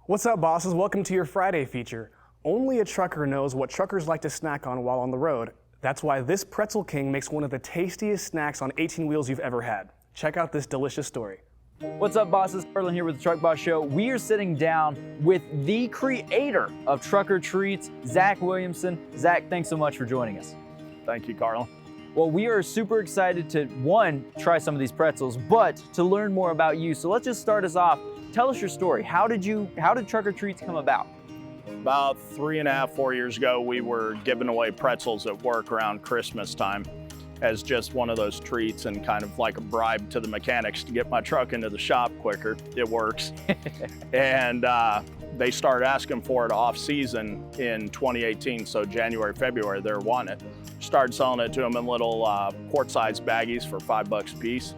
What's up, bosses? Welcome to your Friday feature. Only a trucker knows what truckers like to snack on while on the road. That's why this Pretzel King makes one of the tastiest snacks on 18 wheels you've ever had. Check out this delicious story. What's up, bosses? Harlan here with the Truck Boss Show. We are sitting down with the creator of Trucker Treats, Zach Williamson. Zach, thanks so much for joining us. Thank you, Carl. Well, we are super excited to, one, try some of these pretzels, but to learn more about you. So let's just start us off. Tell us your story. How did Trucker Treats come about? About 3.5, 4 years ago, we were giving away pretzels at work around Christmas time as just one of those treats and kind of like a bribe to the mechanics to get my truck into the shop quicker. It works. And they started asking for it off season in 2018. So January, February, they were wanting it. Started selling it to them in little quart-sized baggies for $5 a piece.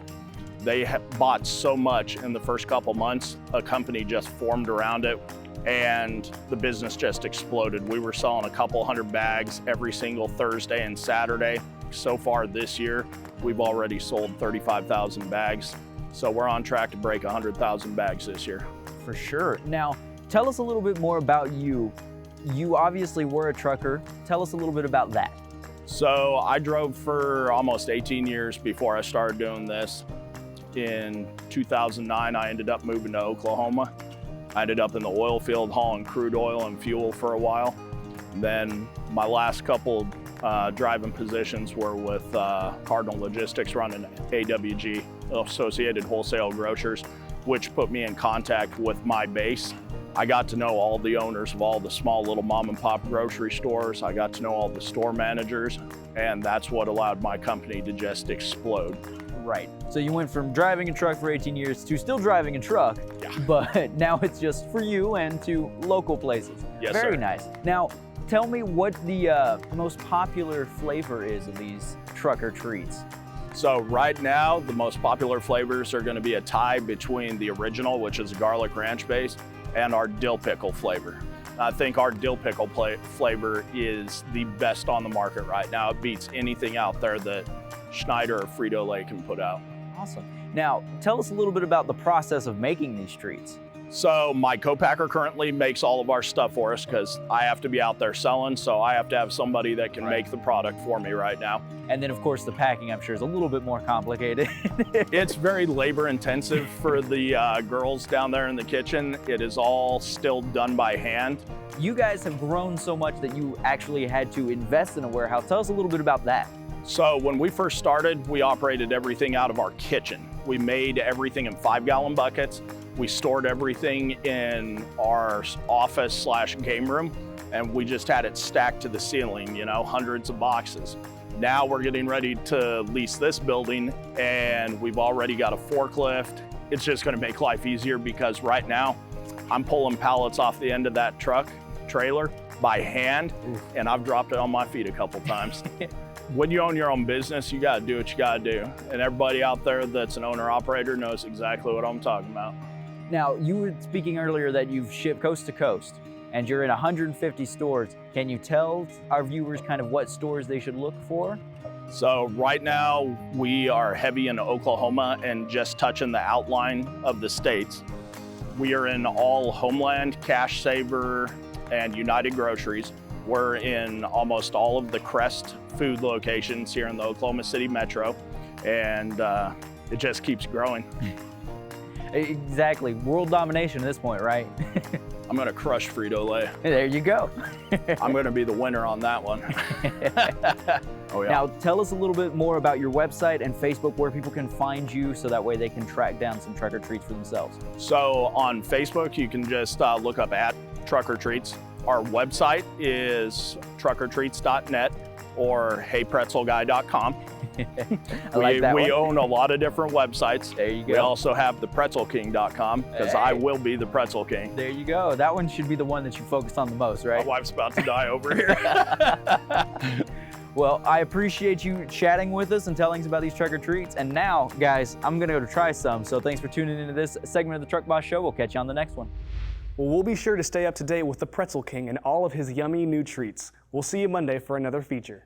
They bought so much in the first couple months, a company just formed around it and the business just exploded. We were selling a couple hundred bags every single Thursday and Saturday. So far this year, we've already sold 35,000 bags. So we're on track to break 100,000 bags this year. For sure. Now, tell us a little bit more about you. You obviously were a trucker. Tell us a little bit about that. So I drove for almost 18 years before I started doing this. In 2009, I ended up moving to Oklahoma. I ended up in the oil field hauling crude oil and fuel for a while. And then my last couple driving positions were with Cardinal Logistics running AWG, Associated Wholesale Grocers, which put me in contact with my base. I got to know all the owners of all the small little mom and pop grocery stores. I got to know all the store managers, and that's what allowed my company to just explode. Right. So you went from driving a truck for 18 years to still driving a truck, yeah. But now it's just for you and to local places. Yes, Very sir. nice. Now, tell me what the most popular flavor is of these Trucker Treats. So right now, the most popular flavors are going to be a tie between the original, which is a garlic ranch base, and our dill pickle flavor. I think our dill pickle flavor is the best on the market right now. It beats anything out there that Schneider or Frito-Lay can put out. Awesome. Now, tell us a little bit about the process of making these treats. So my co-packer currently makes all of our stuff for us because I have to be out there selling, so I have to have somebody that can make the product for me right now. And then, of course, the packing, I'm sure, is a little bit more complicated. It's very labor intensive for the girls down there in the kitchen. It is all still done by hand. You guys have grown so much that you actually had to invest in a warehouse. Tell us a little bit about that. So when we first started, we operated everything out of our kitchen. We made everything in 5-gallon buckets. We stored everything in our office/game room, and we just had it stacked to the ceiling, you know, hundreds of boxes. Now we're getting ready to lease this building, and we've already got a forklift. It's just gonna make life easier because right now, I'm pulling pallets off the end of that trailer by hand, and I've dropped it on my feet a couple times. When you own your own business, you gotta do what you gotta do. And everybody out there that's an owner-operator knows exactly what I'm talking about. Now, you were speaking earlier that you've shipped coast to coast and you're in 150 stores. Can you tell our viewers kind of what stores they should look for? So right now, we are heavy in Oklahoma and just touching the outline of the states. We are in all Homeland, Cash Saver, and United Groceries. We're in almost all of the Crest food locations here in the Oklahoma City metro, and it just keeps growing. Exactly, world domination at this point, right? I'm gonna crush Frito-Lay. There you go. I'm gonna be the winner on that one. Oh yeah. Now, tell us a little bit more about your website and Facebook, where people can find you so that way they can track down some Trucker Treats for themselves. So on Facebook, you can just look up @Trucker Treats. Our website is truckertreats.net or heypretzelguy.com. We own a lot of different websites. There you go. We also have the pretzelking.com because I will be the Pretzel King. There you go. That one should be the one that you focus on the most, right? My wife's about to die over here. Well, I appreciate you chatting with us and telling us about these Trucker Treats. And now, guys, I'm going to go to try some. So thanks for tuning into this segment of the Truck Boss Show. We'll catch you on the next one. Well, we'll be sure to stay up to date with the Pretzel King and all of his yummy new treats. We'll see you Monday for another feature.